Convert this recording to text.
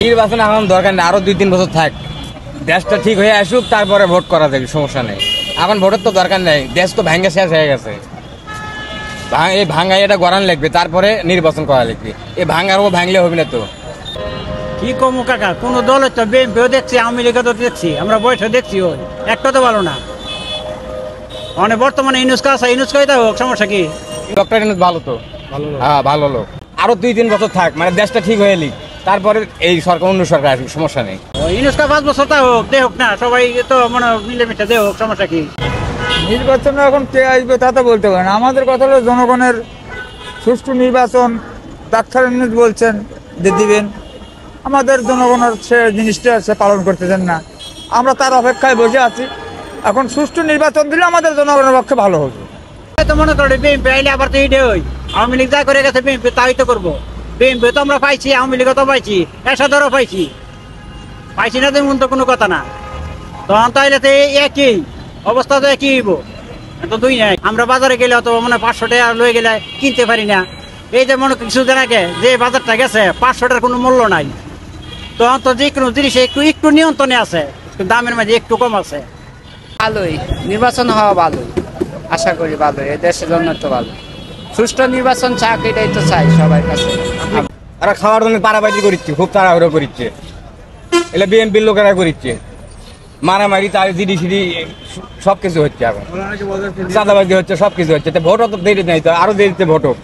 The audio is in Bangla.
নির্বাচন এখন দরকার নেই, আরো 2-3 বছর থাক, দেশটা ঠিক হয়ে আসুক, তারপরে ভোট করা যাবে, সমস্যা নেই। এখন ভোটের তো দরকার নেই, দেশ তো ভাঙ্গা শেষ হয়ে গেছে। এই ভাঙ্গা এটা গড়ান লাগবে, তারপরে নির্বাচন করা লাগবে। এই ভাঙ্গার ও ভাঙলে হবে না তো। কি কমু কাকা, কোন দলের তো বিএনপিও দেখছি, আওয়ামী লীগও তো দেখছি, আমরা বয়সে দেখছি, ওই একটা তো ভালো না। মানে বর্তমানে ইউনুস্কা আছে, ইউনুস্কাই হোক, সমস্যা কি? ডক্টর ইউনুস ভালো তো, হ্যাঁ ভালো লোক। আরো 2-3 বছর থাক, মানে দেশটা ঠিক হয়ে লিখ, তারপরে এই সরকার অন্য সরকার আসবে, সমস্যা নেই। ইউনুস্কা 5 বছর তা হোক, দেখ না, সবাই তো মনে মিলেমিশে দেখ, সমস্যা কি? নির্বাচনে এখন কে আসবে তা তো বলতে পারেন। আমাদের কথা হলো জনগণের সুষ্ঠু নির্বাচন, ডাক্তার ইউনুস বলছেন যে দিবেন, আমাদের জনগণের সে জিনিসটা সে পালন করতেছেন না, আমরা তার অপেক্ষায় বসে আছি। এখন সুষ্ঠু নির্বাচন দিলে আমাদের জনগণের পক্ষে ভালো হবে। তো মনে করো বিএনপি আইলে আবার তো এইটাই হই, আওয়ামী লীগ যা করে গেছে বিএনপি তাই তো করবো। বিএনপি তো আমরা পাইছি, আওয়ামী লীগও তো পাইছি, এরশাদেরও পাইছি, পাইছি না তেমন তো কোনো কথা না। তখন তাইলে তো একই অবস্থা, তো একই হইব, তো দুই নাই। আমরা বাজারে গেলে অত মানে 500 টাকা লয়ে গেলে কিনতে পারি না। এই যে মনে কিছুদিন আগে যে বাজারটা গেছে, 500 টাকার কোনো মূল্য নাই। তখন তো যে কোনো জিনিস একটু নিয়ন্ত্রণে আছে, দামের মাঝে একটু কম আছে। ভালোই নির্বাচন হওয়া ভালোই, আশা করি ভালোই, এই দেশের জন্য তো ভালো। সুষ্ঠু নির্বাচন চাক, এটাই তো চাই সবার কাছে। আর খাওয়ার জন্য পারাবাজি করিচ্ছে, খুব তাড়াহুড়ো করিচ্ছে, এটা বিএনপির লোকেরা করিচ্ছে, মারামারি, তার জিডি সিডি সবকিছু হচ্ছে, এখন চাঁদাবাজি হচ্ছে, সবকিছু হচ্ছে। ভোটও তো দেরি নেই, তো আরো দেরিতে ভোট হোক।